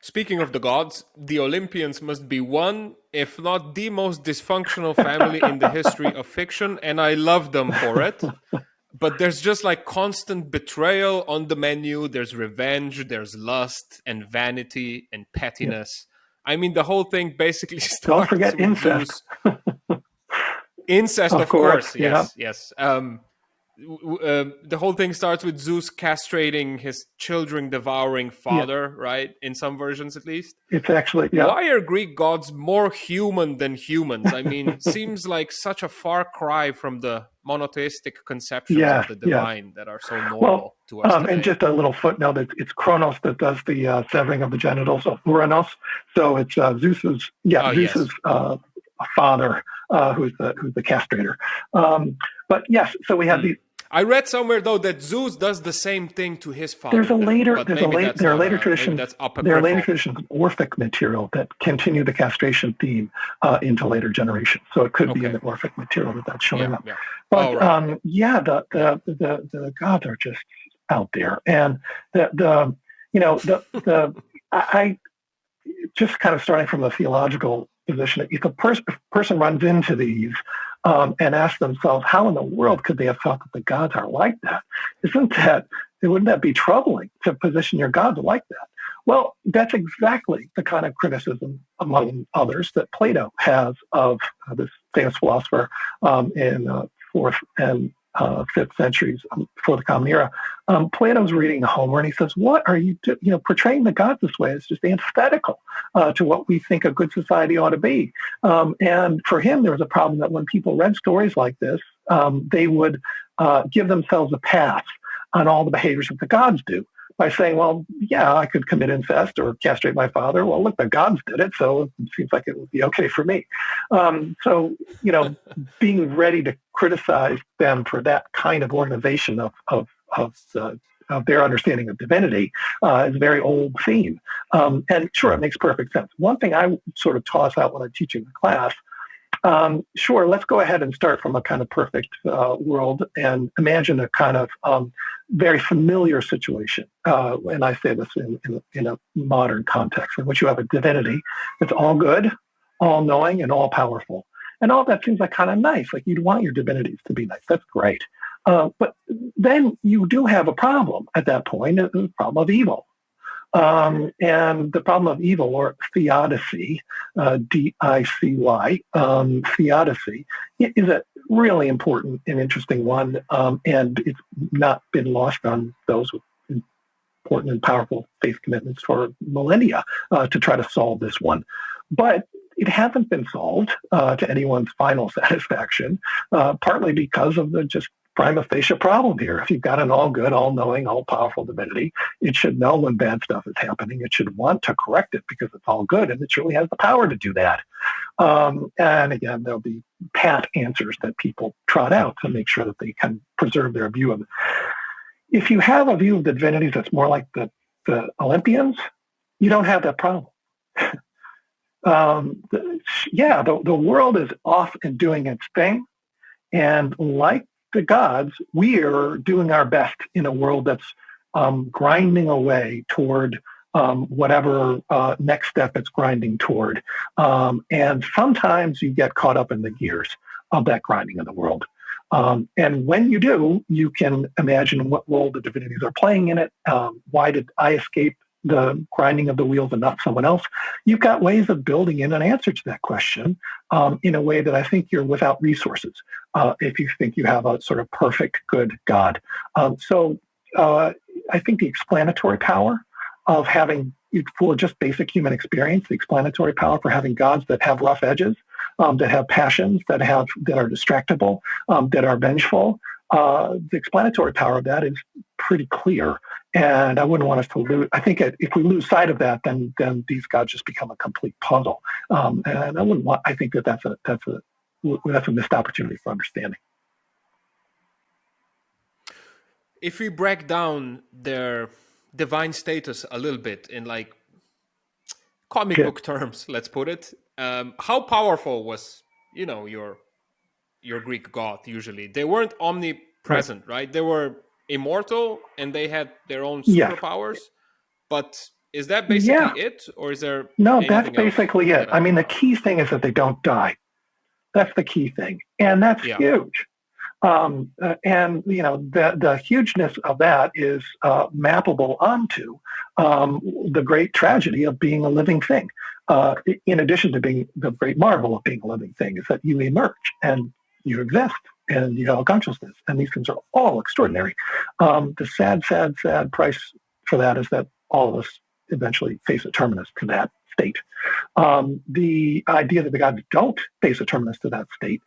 Speaking of the gods, the Olympians must be one, if not the most dysfunctional family in the history of fiction, and I love them for it. But there's just like constant betrayal on the menu. There's revenge, there's lust and vanity and Yeah. pettiness. I mean, the whole thing basically Don't starts forget with incest. Zeus. Incest, Of of course. course, Yeah. yes. The whole thing starts with Zeus castrating his children devouring Yeah. father, right? In some versions, at least. It's actually, yeah. Why are Greek gods more human than humans? I mean, seems like such a far cry from the monotheistic conceptions of Yes. the Yes. divine that are so Well, normal to us and today. just a little footnote: it's Kronos that does the severing of the genitals of Uranos. So it's Oh, Zeus's yes. father who's the castrator. But yes, so we have Hmm. these. I read somewhere though that Zeus does the same thing to his There's father, a later, but maybe that's there are not later a maybe traditions. that's There are later apocryphal. traditions of Orphic material that continue the castration theme into later generations. So it could be in Okay. the Orphic material that's showing Yeah, up. yeah. But Oh, right. the gods are just out there, and the you know the I just kind of starting from a theological position. If a person runs into these and asks themselves, how in the world could they have thought that the gods are like that? Wouldn't that be troubling to position your gods like that? Well, that's exactly the kind of criticism, among others, that Plato has of this famous philosopher in fourth and fifth centuries before the Common Era. Plato's reading Homer, and he says, "What are you portraying the gods this way? It's just antithetical to what we think a good society ought to be." And for him, there was a problem that when people read stories like this, they would give themselves a pass on all the behaviors that the gods do by saying, well, yeah, I could commit incest or castrate my father. Well, look, the gods did it, so it seems like it would be okay for me. So, being ready to criticize them for that kind of organization of their understanding of divinity is a very old theme. And sure, it makes perfect sense. One thing I sort of toss out when I'm teaching the class, sure, let's go ahead and start from a kind of perfect world and imagine a kind of very familiar situation. And I say this in a modern context in which you have a divinity that's all good, all knowing, and all powerful. And all that seems like kind of nice. Like you'd want your divinities to be nice. That's great. But then you do have a problem at that point, the problem of evil. And the problem of evil, or theodicy, Dicy, theodicy, is a really important and interesting one. And it's not been lost on those with important and powerful faith commitments for millennia to try to solve this one. But it hasn't been solved to anyone's final satisfaction, partly because of the just prima facie problem here. If you've got an all-good, all-knowing, all-powerful divinity, it should know when bad stuff is happening. It should want to correct it because it's all good, and it surely has the power to do that. And again, there'll be pat answers that people trot out to make sure that they can preserve their view of it. If you have a view of the divinities that's more like the Olympians, you don't have that problem. The world is off and doing its thing. And like the gods, we're doing our best in a world that's grinding away toward whatever next step it's grinding toward. And sometimes you get caught up in the gears of that grinding in the world. And when you do, you can imagine what role the divinities are playing in it. Why did I escape the grinding of the wheels and not someone else? You've got ways of building in an answer to that question in a way that I think you're without resources if you think you have a sort of perfect, good God. I think the explanatory power of having, for just basic human experience, the explanatory power for having gods that have rough edges, that have passions, that are distractible, that are vengeful. The explanatory power of that is pretty clear. And I wouldn't want us to lose. I think if we lose sight of that, then these gods just become a complete puzzle. And I wouldn't want. I think that's a missed opportunity for understanding. If we break down their divine status a little bit in like comic book terms, let's put it, how powerful was your Greek god? Usually, they weren't omnipresent, right? They were immortal and they had their own Yes. superpowers, but Is that Yeah. basically it, or is there No, that's anything else basically it. that I I mean, don't the know? key thing is that they don't die. That's the key thing. And that's Yeah. huge. And the hugeness of that is mappable onto the great tragedy of being a living thing. In addition to being the great marvel of being a living thing, is that you emerge and you exist and you have a consciousness, and these things are all extraordinary. The sad price for that is that all of us eventually face a terminus to that state. The idea that the gods don't face a terminus to that state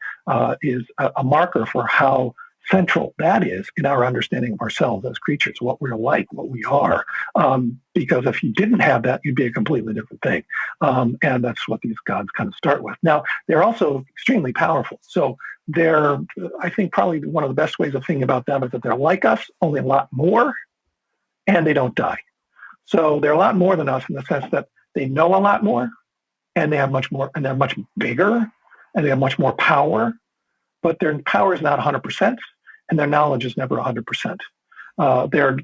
is a marker for how central that is in our understanding of ourselves as creatures, what we're like, what we are. Because if you didn't have that, you'd be a completely different thing. And that's what these gods kind of start with. Now, they're also extremely powerful. So they're, I think, probably one of the best ways of thinking about them is that they're like us, only a lot more, and they don't die. So they're a lot more than us in the sense that they know a lot more, and they have much more, and they're much bigger, and they have much more power, but their power is not 100%, and their knowledge is never 100%. Their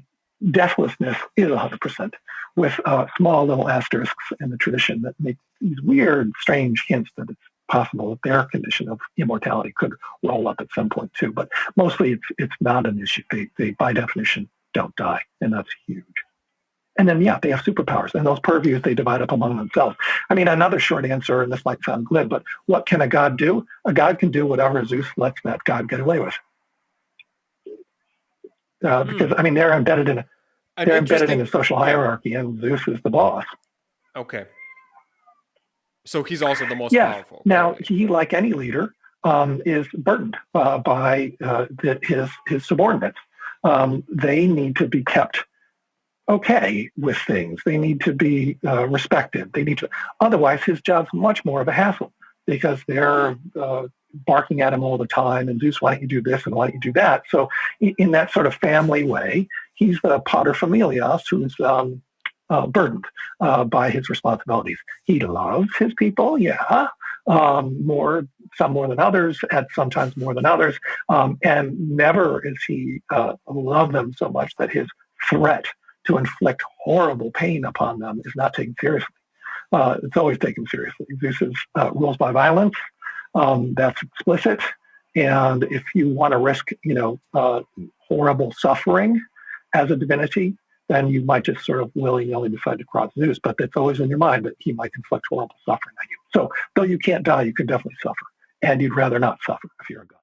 deathlessness is 100%, with small little asterisks in the tradition that make these weird, strange hints that it's possible that their condition of immortality could roll up at some point too. But mostly it's not an issue. They by definition don't die, and that's huge. And then, yeah, they have superpowers, and those purviews they divide up among themselves. I mean, another short answer, and this might sound glib, but what can a god do? A god can do whatever Zeus lets that god get away with. Because I mean, they're embedded in a social hierarchy, and Zeus is the boss. Okay. So he's also the most yes. powerful. Now, clearly. he, like any leader, is burdened by his subordinates. They need to be kept okay with things. They need to be respected. They need to. Otherwise, his job's much more of a hassle because they're barking at him all the time. And Zeus, why don't you do this and why don't you do that? So, in that sort of family way, he's the paterfamilias who's burdened by his responsibilities. He loves his people, yeah, some more than others, and sometimes more than others, and never is he love them so much that his threat to inflict horrible pain upon them is not taken seriously. It's always taken seriously. Zeus is, rules by violence. That's explicit. And if you want to risk, horrible suffering as a divinity, then you might just sort of willy-nilly decide to cross Zeus. But it's always in your mind that he might inflict horrible suffering on you. So though you can't die, you can definitely suffer. And you'd rather not suffer if you're a god.